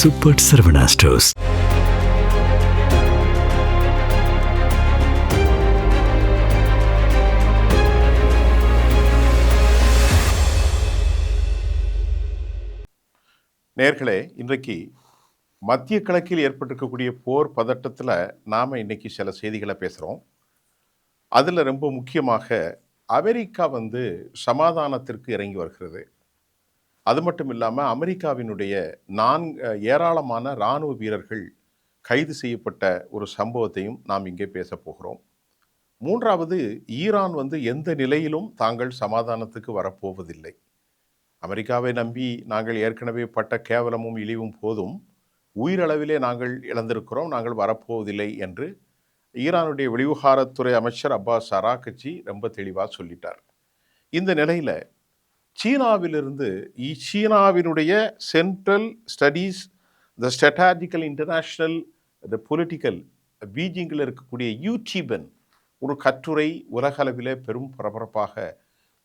Super Saravana stores. நேர்களே, இன்றைக்கு மத்திய கிழக்கில் ஏற்பட்டிருக்கக்கூடிய போர் பதட்டத்தில் நாம் இன்னைக்கு சில செய்திகளை பேசுகிறோம். அதில் ரொம்ப முக்கியமாக அமெரிக்கா சமாதானத்திற்கு இறங்கி வருகிறது. அது மட்டும் இல்லாமல் அமெரிக்காவினுடைய ஏராளமான இராணுவ வீரர்கள் கைது செய்யப்பட்ட ஒரு சம்பவத்தையும் நாம் இங்கே பேச போகிறோம். மூன்றாவது, ஈரான் எந்த நிலையிலும் தாங்கள் சமாதானத்துக்கு வரப்போவதில்லை. அமெரிக்காவை நம்பி நாங்கள் ஏற்கனவே பட்ட கேவலமும் இழிவும் போதும், உயிரளவிலே நாங்கள் இழந்திருக்கிறோம், நாங்கள் வரப்போவதில்லை என்று ஈரானுடைய வெளிவிவகாரத்துறை அமைச்சர் அப்பாஸ் அராக்ச்சி ரொம்ப தெளிவாக சொல்லிட்டார். இந்த நிலையில் சீனாவினுடைய central studies the strategical international the political பீஜிங்கில் இருக்கக்கூடிய யூடியூபன் ஒரு கட்டுரை உலகளவில் பெரும் பரபரப்பாக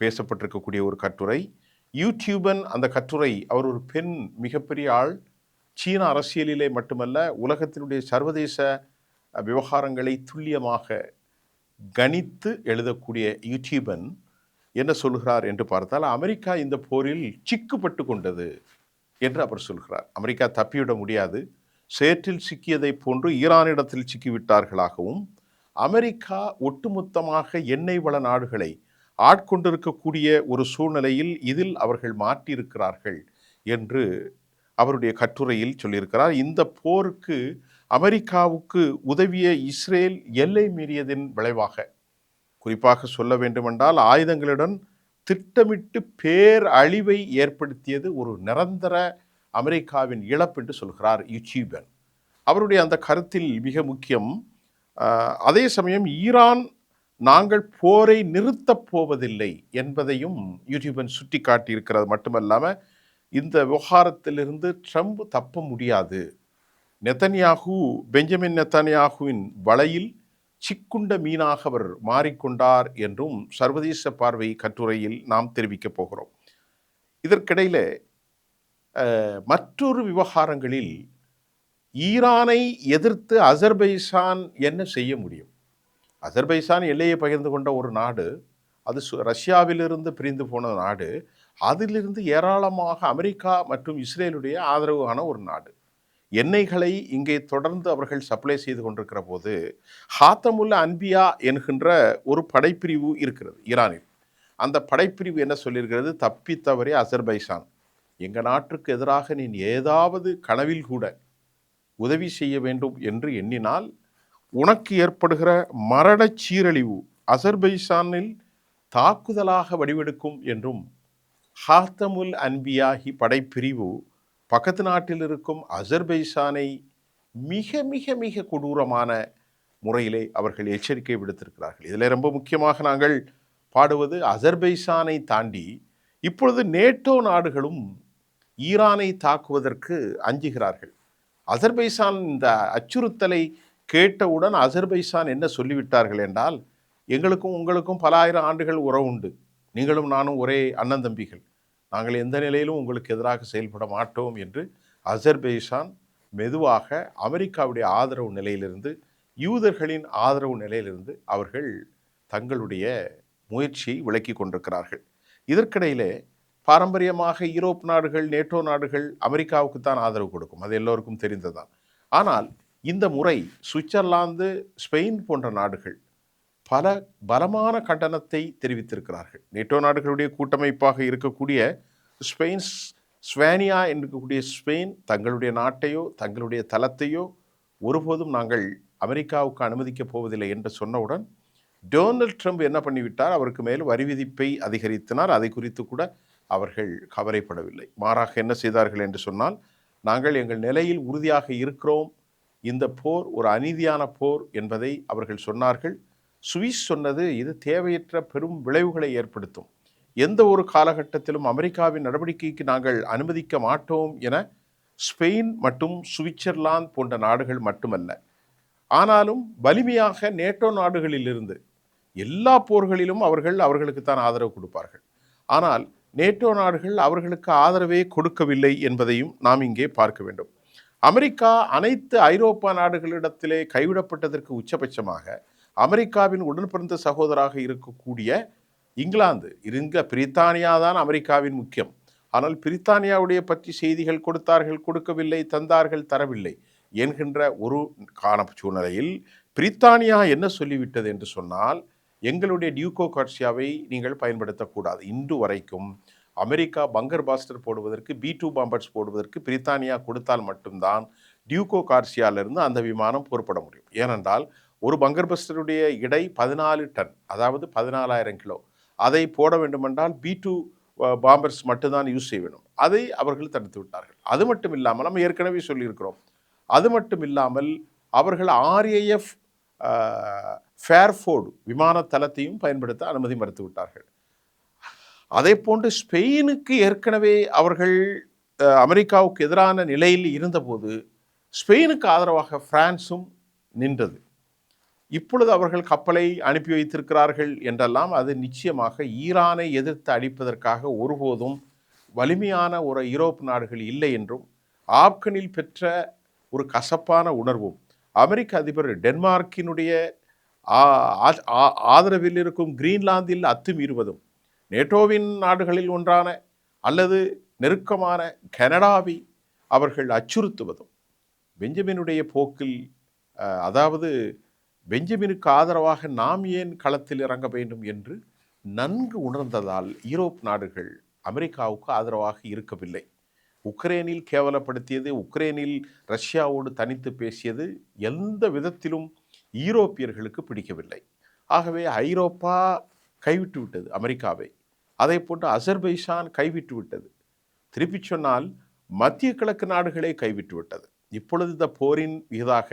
பேசப்பட்டிருக்கக்கூடிய ஒரு கட்டுரை. யூடியூபன் அந்த கட்டுரை, அவர் ஒரு பெண், மிகப்பெரிய ஆள், சீன அரசியலிலே மட்டுமல்ல உலகத்தினுடைய சர்வதேச விவகாரங்களை துல்லியமாக கணித்து எழுதக்கூடிய யூடியூபன் என்ன சொல்கிறார் என்று பார்த்தால், அமெரிக்கா இந்த போரில் சிக்குப்பட்டு கொண்டது என்று அவர் சொல்கிறார். அமெரிக்கா தப்பிவிட முடியாது, சேற்றில் சிக்கியதை போன்று ஈரானிடத்தில் சிக்கிவிட்டார்களாகவும், அமெரிக்கா ஒட்டுமொத்தமாக எண்ணெய் வள நாடுகளை ஆட்கொண்டிருக்கக்கூடிய ஒரு சூழ்நிலையில் இதில் அவர்கள் மாட்டியிருக்கிறார்கள் என்று அவருடைய கட்டுரையில் சொல்லியிருக்கிறார். இந்த போருக்கு அமெரிக்காவுக்கு உதவிய இஸ்ரேல் எல்லை மீறியதின் விளைவாக, குறிப்பாக சொல்ல வேண்டுமென்றால் ஆயுதங்களுடன் திட்டமிட்டு பேரழிவை ஏற்படுத்தியது ஒரு நிரந்தர அமெரிக்காவின் இழப்பு என்று சொல்கிறார் யூடியூபன். அவருடைய அந்த கருத்தில் மிக முக்கியம், அதே சமயம் ஈரான் நாங்கள் போரை நிறுத்தப் போவதில்லை என்பதையும் யூடியூபன் சுட்டி காட்டியிருக்கிறது. மட்டுமல்லாமல் இந்த விவகாரத்திலிருந்து ட்ரம்ப் தப்ப முடியாது, பெஞ்சமின் நெத்தன்யாகுவின் வலையில் சிக்குண்ட மீனாக அவர் மாறிக்கொண்டார் என்றும் சர்வதேச பார்வை கட்டுரையில் நாம் தெரிவிக்கப் போகிறோம். இதற்கிடையில் மற்றொரு விவகாரங்களில் ஈரானை எதிர்த்து அசர்பைசான் என்ன செய்ய முடியும்? அசர்பைசான் எல்லையை பகிர்ந்து கொண்ட ஒரு நாடு, அது ரஷ்யாவிலிருந்து பிரிந்து போன நாடு, அதிலிருந்து ஏராளமாக அமெரிக்கா மற்றும் இஸ்ரேலுடைய ஆதரவான ஒரு நாடு. எண்ணெய்களை இங்கே தொடர்ந்து அவர்கள் சப்ளை செய்து கொண்டிருக்கிற போது ஹாத்தமுல் அன்பியா என்கின்ற ஒரு படைப்பிரிவு இருக்கிறது ஈரானில். அந்த படைப்பிரிவு என்ன சொல்லியிருக்கிறது? தப்பி தவறி அசர்பைசான், எங்கள் நாட்டுக்கு எதிராக நீ ஏதாவது கனவில் கூட உதவி செய்ய வேண்டும் என்று எண்ணினால் உனக்கு ஏற்படுகிற மரண சீரழிவு அசர்பைசானில் தாக்குதலாக வடிவெடுக்கும் என்றும் ஹாத்தமுல் அன்பியாஹி படைப்பிரிவு பக்கத்து நாட்டில் இருக்கும் அசர்பைசானை மிக மிக மிக கொடூரமான முறையிலே அவர்கள் எச்சரிக்கை விடுத்திருக்கிறார்கள். இதில் ரொம்ப முக்கியமாக நாங்கள் பாடுவது, அசர்பைசானை தாண்டி இப்பொழுது நேட்டோ நாடுகளும் ஈரானை தாக்குவதற்கு அஞ்சுகிறார்கள். அசர்பைசான் இந்த அச்சுறுத்தலை கேட்டவுடன் அசர்பைசான் என்ன சொல்லிவிட்டார்கள் என்றால், எங்களுக்கும் உங்களுக்கும் பல ஆயிரம் ஆண்டுகள் உறவு உண்டு, நீங்களும் நானும் ஒரே அண்ணன் தம்பிகள், நாங்கள் எந்த நிலையிலும் உங்களுக்கு எதிராக செயல்பட மாட்டோம் என்று அசர்பைசான் மெதுவாக அமெரிக்காவுடைய ஆதரவு நிலையிலிருந்து, யூதர்களின் ஆதரவு நிலையிலிருந்து அவர்கள் தங்களுடைய முயற்சியை விலக்கி கொண்டிருக்கிறார்கள். இதற்கிடையிலே பாரம்பரியமாக யூரோப் நாடுகள், நேட்டோ நாடுகள் அமெரிக்காவுக்கு தான் ஆதரவு கொடுக்கும், அது எல்லோருக்கும் தெரிந்ததுதான். ஆனால் இந்த முறை சுவிட்சர்லாந்து, ஸ்பெயின் போன்ற நாடுகள் பல பலமான கண்டனத்தை தெரிவித்திருக்கிறார்கள். நேட்டோ நாடுகளுடைய கூட்டமைப்பாக இருக்கக்கூடிய ஸ்வேனியா இருக்கக்கூடிய ஸ்பெயின் தங்களுடைய நாட்டையோ தங்களுடைய தளத்தையோ ஒருபோதும் நாங்கள் அமெரிக்காவுக்கு அனுமதிக்கப் போவதில்லை என்று சொன்னவுடன் டொனால்ட் ட்ரம்ப் என்ன பண்ணிவிட்டார்? அவருக்கு மேல் வரி விதிப்பை அதிகரித்தினார். அதை குறித்து கூட அவர்கள் கவலைப்படவில்லை. மாறாக என்ன செய்தார்கள் என்று சொன்னால், நாங்கள் எங்கள் நிலையில் உறுதியாக இருக்கிறோம், இந்த போர் ஒரு அநீதியான போர் என்பதை அவர்கள் சொன்னார்கள். சுவிஸ் சொன்னது, இது தேவையற்ற பெரும் விளைவுகளை ஏற்படுத்தும், எந்த ஒரு காலகட்டத்திலும் அமெரிக்காவின் நடவடிக்கைக்கு நாங்கள் அனுமதிக்க மாட்டோம் என ஸ்பெயின் மற்றும் சுவிட்சர்லாந்து போன்ற நாடுகள் மட்டுமல்ல, ஆனாலும் வலிமையாக நேட்டோ நாடுகளிலிருந்து எல்லா போர்களிலும் அவர்களுக்குத்தான் ஆதரவு கொடுப்பார்கள். ஆனால் நேட்டோ நாடுகள் அவர்களுக்கு ஆதரவே கொடுக்கவில்லை என்பதையும் நாம் இங்கே பார்க்க வேண்டும். அமெரிக்கா அனைத்து ஐரோப்பா நாடுகளிடத்திலே கைவிடப்பட்டதற்கு உச்சபட்சமாக அமெரிக்காவின் உடன்பிறந்த சகோதராக இருக்கக்கூடிய இங்கிலாந்து பிரித்தானியா தான் அமெரிக்காவின் முக்கியம். ஆனால் பிரித்தானியாவுடைய பற்றி செய்திகள் கொடுத்தார்கள், கொடுக்கவில்லை, தந்தார்கள், தரவில்லை என்கின்ற ஒரு சூழ்நிலையில் பிரித்தானியா என்ன சொல்லிவிட்டது என்று சொன்னால், எங்களுடைய டியூகோ கார்சியாவை நீங்கள் பயன்படுத்தக்கூடாது. இன்று வரைக்கும் அமெரிக்கா பங்கர் பாஸ்டர் போடுவதற்கு B2 பாம்பர்ஸ் போடுவதற்கு பிரித்தானியா கொடுத்தால் மட்டும்தான் டியூகோ கார்சியாவிலிருந்து அந்த விமானம் புறப்பட முடியும். ஏனென்றால் ஒரு பங்கர் பஸ்டருடைய எடை 14 டன், அதாவது 14,000 கிலோ. அதை போட வேண்டுமென்றால் B2 பாம்பர்ஸ் மட்டும்தான் யூஸ் செய்ய வேண்டும். அதை அவர்கள் தடுத்து விட்டார்கள். அது மட்டும் இல்லாமல் நம்ம ஏற்கனவே சொல்லியிருக்கிறோம், அது மட்டும் இல்லாமல் அவர்கள் RAF ஃபேர்ஃபோர்டு விமான தளத்தையும் பயன்படுத்த அனுமதி மறுத்து விட்டார்கள். அதே போன்று ஸ்பெயினுக்கு ஏற்கனவே அவர்கள் அமெரிக்காவுக்கு எதிரான நிலையில் இருந்தபோது ஸ்பெயினுக்கு ஆதரவாக பிரான்சும் நின்றது. இப்பொழுது அவர்கள் கப்பலை அனுப்பி வைத்திருக்கிறார்கள் என்றெல்லாம் அது நிச்சயமாக ஈரானை எதிர்த்து அடிப்பதற்காக ஒருபோதும் வலிமையான ஒரு யூரோப் நாடுகள் இல்லை என்றும், ஆப்கனில் பெற்ற ஒரு கசப்பான உணர்வும், அமெரிக்க அதிபர் டென்மார்க்கினுடைய ஆதரவில் இருக்கும் கிரீன்லாந்தில் அத்துமீறுவதும், நேட்டோவின் நாடுகளில் ஒன்றான அல்லது நெருக்கமான கனடாவை அவர்கள் அச்சுறுத்துவதும், பெஞ்சமினுடைய போக்கில் அதாவது பெஞ்சமினுக்கு ஆதரவாக நாம் ஏன் களத்தில் இறங்க வேண்டும் என்று நன்கு உணர்ந்ததால் யூரோப் நாடுகள் அமெரிக்காவுக்கு ஆதரவாக இருக்கவில்லை. உக்ரைனில் கேவலப்படுத்தியது, உக்ரைனில் ரஷ்யாவோடு தனித்து பேசியது எந்த விதத்திலும் யூரோப்பியர்களுக்கு பிடிக்கவில்லை. ஆகவே ஐரோப்பா கைவிட்டு விட்டது அமெரிக்காவை. அதை போன்று அசர்பைசான் கைவிட்டு விட்டது. திருப்பி சொன்னால் மத்திய கிழக்கு நாடுகளே கைவிட்டு விட்டது. இப்பொழுது இந்த போரின் மீதாக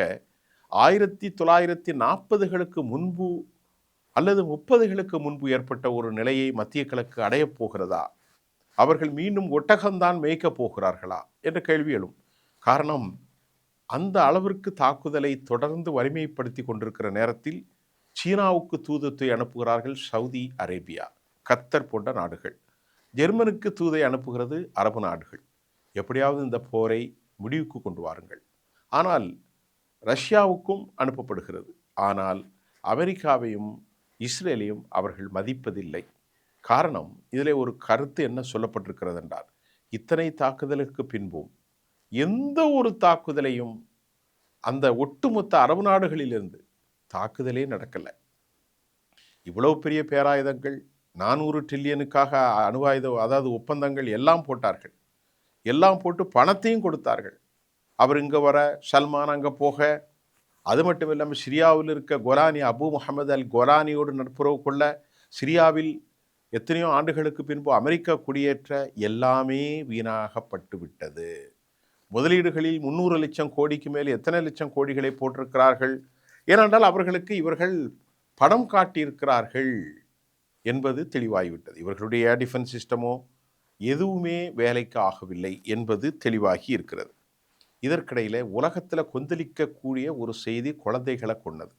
1940களுக்கு முன்பு அல்லது 30களுக்கு முன்பு ஏற்பட்ட ஒரு நிலையை மத்திய கிழக்கு அடையப் போகிறதா? அவர்கள் மீண்டும் ஒட்டகம்தான் மேய்க்கப் போகிறார்களா என்ற கேள்வி எழும். காரணம், அந்த அளவிற்கு தாக்குதலை தொடர்ந்து வலிமைப்படுத்தி கொண்டிருக்கிற நேரத்தில் சீனாவுக்கு தூதத்தை அனுப்புகிறார்கள் சவுதி அரேபியா, கத்தர் போன்ற நாடுகள். ஜெர்மனுக்கு தூதை அனுப்புகிறது அரபு நாடுகள். எப்படியாவது இந்த போரை முடிவுக்கு கொண்டு வாருங்கள். ஆனால் ரஷ்யாவுக்கும் அனுப்பப்படுகிறது. ஆனால் அமெரிக்காவையும் இஸ்ரேலையும் அவர்கள் மதிப்பதில்லை. காரணம், இதில் ஒரு கருத்து என்ன சொல்லப்பட்டிருக்கிறது என்றால், இத்தனை தாக்குதலுக்கு பின்பும் எந்த ஒரு தாக்குதலையும் அந்த ஒட்டுமொத்த அரபு நாடுகளிலிருந்து தாக்குதலே நடக்கலை. இவ்வளவு பெரிய பேராயுதங்கள், 400 ட்ரில்லியனுக்காக அதாவது ஒப்பந்தங்கள் எல்லாம் போட்டார்கள். எல்லாம் போட்டு பணத்தையும் கொடுத்தார்கள். அவர் இங்கே வர, சல்மான் அங்கே போக. அது மட்டும் இல்லாமல் சிரியாவில் இருக்க கோலானி அபு முகமது அல் கோலானியோடு நட்புறவு கொள்ள, சிரியாவில் எத்தனையோ ஆண்டுகளுக்கு பின்பு அமெரிக்கா குடியேற்ற எல்லாமே வீணாகப்பட்டு விட்டது. முதலீடுகளில் 300 லட்சம் கோடிக்கு மேல் எத்தனை லட்சம் கோடிகளை போட்டிருக்கிறார்கள்? ஏனென்றால் அவர்களுக்கு இவர்கள் படம் காட்டியிருக்கிறார்கள் என்பது தெளிவாகிவிட்டது. இவர்களுடைய ஏர் டிஃபென்ஸ் சிஸ்டமோ எதுவுமே வேலைக்கு ஆகவில்லை என்பது தெளிவாகி இருக்கிறது. இதற்கிடையில் உலகத்தில் கொந்தளிக்கக்கூடிய ஒரு செய்தி குழந்தைகளை கொண்டது.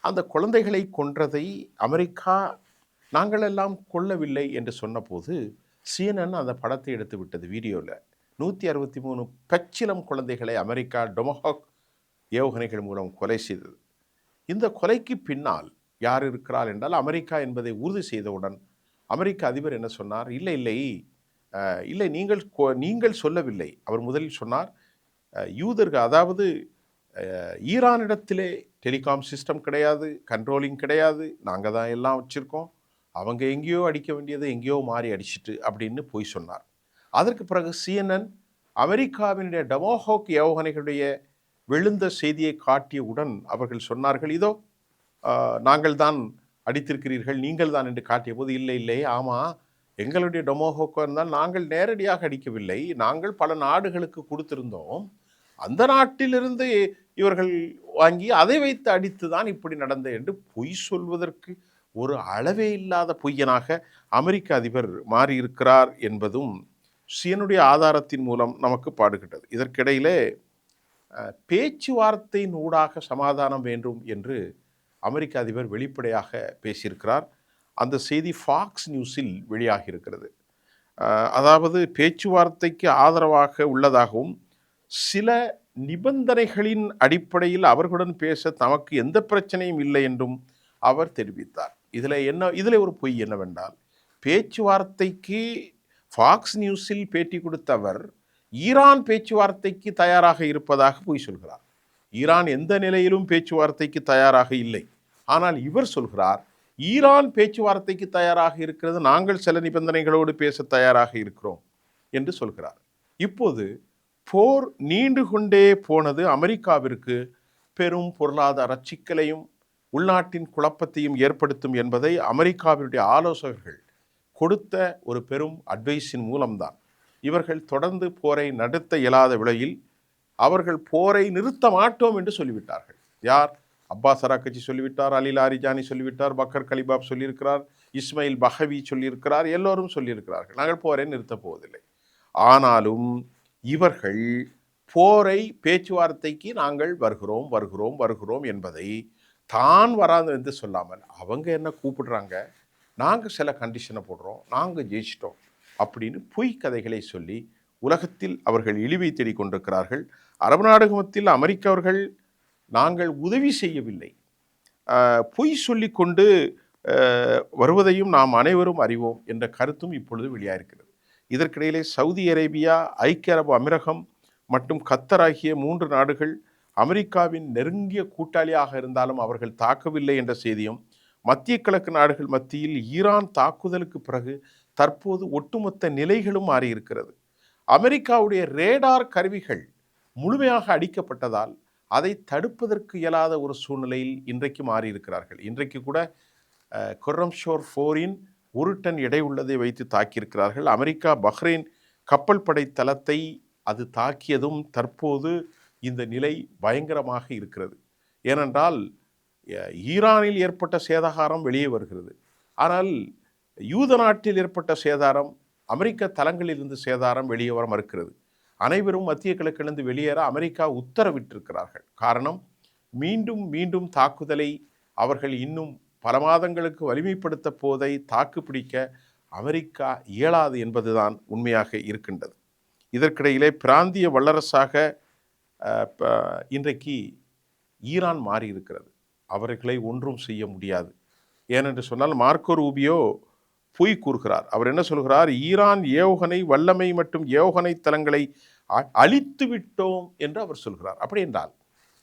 அந்த குழந்தைகளை கொன்றதை அமெரிக்கா நாங்கள் எல்லாம் கொல்லவில்லை என்று சொன்னபோது CNN அந்த படத்தை எடுத்து விட்டது. வீடியோவில் 163 பச்சிலம் குழந்தைகளை அமெரிக்கா டொமஹாக் ஏவுகணைகள் மூலம் கொலை செய்தது. இந்த கொலைக்கு பின்னால் யார் இருக்கிறார் என்றால் அமெரிக்கா என்பதை உறுதி செய்தவுடன் அமெரிக்க அதிபர் என்ன சொன்னார்? இல்லை, நீங்கள் சொல்லவில்லை. அவர் முதலில் சொன்னார், யூதர்கள், அதாவது ஈரானிடத்திலே டெலிகாம் சிஸ்டம் கிடையாது, கண்ட்ரோலிங் கிடையாது, நாங்கள் தான் எல்லாம் வச்சுருக்கோம், அவங்க எங்கேயோ அடிக்க வேண்டியதை எங்கேயோ மாறி அடிச்சிட்டு அப்படின்னு போய் சொன்னார். அதற்கு பிறகு CNN அமெரிக்காவினுடைய டொமஹாக் ஏவுகணைகளுடைய விழுந்த செய்தியை காட்டியவுடன் அவர்கள் சொன்னார்கள், இதோ நாங்கள் தான் அடித்திருக்கிறீர்கள், நீங்கள் தான் என்று காட்டிய போது, இல்லை, ஆமாம், எங்களுடைய டொமஹாக் இருந்தால் நாங்கள் நேரடியாக அடிக்கவில்லை, நாங்கள் பல நாடுகளுக்கு கொடுத்திருந்தோம், அந்த நாட்டிலிருந்து இவர்கள் வாங்கி அதை வைத்து அடித்து தான் இப்படி நடந்தது என்று பொய் சொல்வதற்கு ஒரு அளவே இல்லாத பொய்யனாக அமெரிக்க அதிபர் மாறியிருக்கிறார் என்பதும் CNN ஆதாரத்தின் மூலம் நமக்கு பாடுகின்றது. இதற்கிடையிலே பேச்சுவார்த்தையின் ஊடாக சமாதானம் வேண்டும் என்று அமெரிக்க அதிபர் வெளிப்படையாக பேசியிருக்கிறார். அந்த செய்தி ஃபாக்ஸ் நியூஸில் வெளியாகி இருக்கிறது. அதாவது பேச்சுவார்த்தைக்கு ஆதரவாக உள்ளதாகவும் சில நிபந்தனைகளின் அடிப்படையில் அவர்களுடன் பேச தமக்கு எந்த பிரச்சனையும் இல்லை என்றும் அவர் தெரிவித்தார். இதில் ஒரு பொய் என்னவென்றால், பேச்சுவார்த்தைக்கு ஃபாக்ஸ் நியூஸில் பேட்டி கொடுத்த அவர் ஈரான் பேச்சுவார்த்தைக்கு தயாராக இருப்பதாக பொய் சொல்கிறார். ஈரான் எந்த நிலையிலும் பேச்சுவார்த்தைக்கு தயாராக இல்லை. ஆனால் இவர் சொல்கிறார், ஈரான் பேச்சுவார்த்தைக்கு தயாராக இருக்கிறது, நாங்கள் சில நிபந்தனைகளோடு பேச தயாராக இருக்கிறோம் என்று சொல்கிறார். இப்போது போர் நீண்டு கொண்டே போனது அமெரிக்காவிற்கு பெரும் பொருளாதார சிக்கலையும் உள்நாட்டின் குழப்பத்தையும் ஏற்படுத்தும் என்பதை அமெரிக்காவினுடைய ஆலோசகர்கள் கொடுத்த ஒரு பெரும் அட்வைஸின் மூலம்தான் இவர்கள் தொடர்ந்து போரை நடத்த இயலாத விலையில் அவர்கள் போரை நிறுத்த மாட்டோம் என்று சொல்லிவிட்டார்கள். யார்? அப்பாஸ் அராக்கச்சி சொல்லிவிட்டார், அலி லாரிஜானி சொல்லிவிட்டார், பக்கர் கலிபாப் சொல்லியிருக்கிறார், இஸ்மாயில் பஹவி சொல்லியிருக்கிறார், எல்லோரும் சொல்லியிருக்கிறார்கள், நாங்கள் போரை நிறுத்தப் போவதில்லை. ஆனாலும் இவர்கள் போரை பேச்சுவார்த்தைக்கு நாங்கள் வருகிறோம் வருகிறோம் வருகிறோம் என்பதை தான் வராது என்று சொல்லாமல், அவங்க என்ன கூப்பிடுறாங்க, நாங்கள் சில கண்டிஷனை போடுறோம், நாங்கள் ஜெயிச்சிட்டோம் அப்படின்னு பொய் கதைகளை சொல்லி உலகத்தில் அவர்கள் இழிவை தேடிக் கொண்டிருக்கிறார்கள். அரபு நாடுகத்தில் அமெரிக்கவர்கள் நாங்கள் உதவி செய்யவில்லை, பொய் சொல்லி கொண்டு வருவதையும் நாம் அனைவரும் அறிவோம் என்ற கருத்தும் இப்பொழுது வெளியாயிருக்கிறது. இதற்கிடையிலே சவுதி அரேபியா, ஐக்கிய அரபு அமீரகம் மற்றும் கத்தர் ஆகிய 3 நாடுகள் அமெரிக்காவின் நெருங்கிய கூட்டாளியாக இருந்தாலும் அவர்கள் தாக்கவில்லை என்ற செய்தியும், மத்திய கிழக்கு நாடுகள் மத்தியில் ஈரான் தாக்குதலுக்கு பிறகு தற்போது ஒட்டுமொத்த நிலைகளும் மாறியிருக்கிறது. அமெரிக்காவுடைய ரேடார் கருவிகள் முழுமையாக அடிக்கப்பட்டதால் அதை தடுப்பதற்கு இயலாத ஒரு சூழ்நிலையில் இன்றைக்கு மாறியிருக்கிறார்கள். இன்றைக்கு கூட கொர்ரம்ஷோர் 4 1 டன் எடை உள்ளதை வைத்து தாக்கியிருக்கிறார்கள். அமெரிக்கா பஹ்ரைன் கப்பல் படை தளத்தை அது தாக்கியதும் தற்போது இந்த நிலை பயங்கரமாக இருக்கிறது. ஏனென்றால் ஈரானில் ஏற்பட்ட சேதாரம் வெளியே வருகிறது. ஆனால் யூத நாட்டில் ஏற்பட்ட சேதாரம், அமெரிக்க தளங்களிலிருந்து சேதாரம் வெளியே வர மறுக்கிறது. அனைவரும் மத்திய கிழக்கிலிருந்து வெளியேற அமெரிக்கா உத்தரவிட்டிருக்கிறார்கள். காரணம், மீண்டும் மீண்டும் தாக்குதலை அவர்கள் இன்னும் பல மாதங்களுக்கு வலிமைப்படுத்த போதை தாக்குப்பிடிக்க அமெரிக்கா இயலாது என்பதுதான் உண்மையாக இருக்கின்றது. இதற்கிடையிலே பிராந்திய வல்லரசாக இன்றைக்கு ஈரான் மாறியிருக்கிறது. அவர்களை ஒன்றும் செய்ய முடியாது. ஏனென்று சொன்னால் மார்க்கோ ரூபியோ பொய் கூறுகிறார். அவர் என்ன சொல்கிறார்? ஈரான் ஏவுகணை வல்லமை மற்றும் ஏவுகணை தளங்களை அழித்து விட்டோம் என்று அவர் சொல்கிறார். அப்படி என்றால்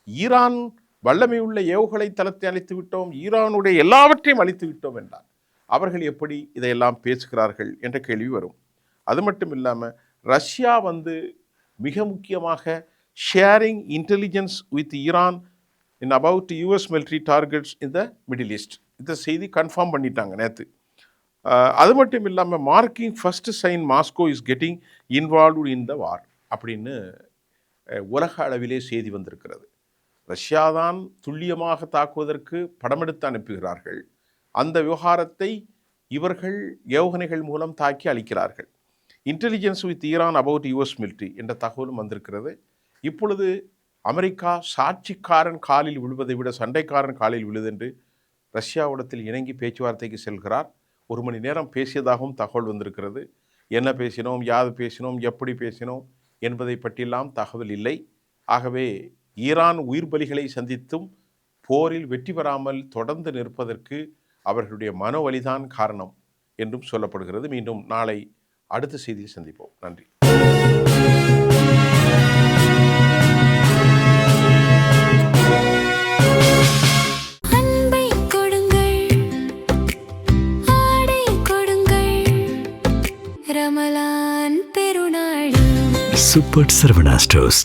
ஈரான் வல்லமை உள்ள ஏவுகணை தளத்தை அழித்து விட்டோம், ஈரானுடைய எல்லாவற்றையும் அழித்து விட்டோம் என்றால் அவர்கள் எப்படி இதையெல்லாம் பேசுகிறார்கள் என்ற கேள்வி வரும். அது மட்டும் இல்லாமல் ரஷ்யா மிக முக்கியமாக sharing intelligence with Iran in about US military targets in the middle east, இந்த செய்தி கன்ஃபார்ம் பண்ணிட்டாங்க நேற்று. அது மட்டும் இல்லாமல் marking first sign Moscow is getting involved in the war அப்படின்னு உலக அளவிலே செய்தி வந்திருக்கிறது. ரஷ்யா தான் துல்லியமாக தாக்குவதற்கு படமெடுத்து அனுப்புகிறார்கள். அந்த விவகாரத்தை இவர்கள் ஏவுகணைகள் மூலம் தாக்கி அளிக்கிறார்கள். Intelligence with Iran about US military என்ற தகவலும் வந்திருக்கிறது. இப்பொழுது அமெரிக்கா சாட்சிக்காரன் காலில் விழுவதை விட சண்டைக்காரன் காலில் விழுதென்று ரஷ்யாவிடத்தில் இணங்கி பேச்சுவார்த்தைக்கு செல்கிறார். 1 மணி நேரம் பேசியதாகவும் தகவல் வந்திருக்கிறது. என்ன பேசினோம், யாது பேசினோம், எப்படி பேசினோம் என்பதை பற்றியெல்லாம் தகவல் இல்லை. ஆகவே ஈரான் உயிர் பலிகளை சந்தித்தும் போரில் வெற்றி பெறாமல் தொடர்ந்து நிற்பதற்கு அவர்களுடைய மனவலிதான் காரணம் என்றும் சொல்லப்படுகிறது. மீண்டும் நாளை அடுத்த செய்தியில் சந்திப்போம். நன்றி. Super Sarvana Stores.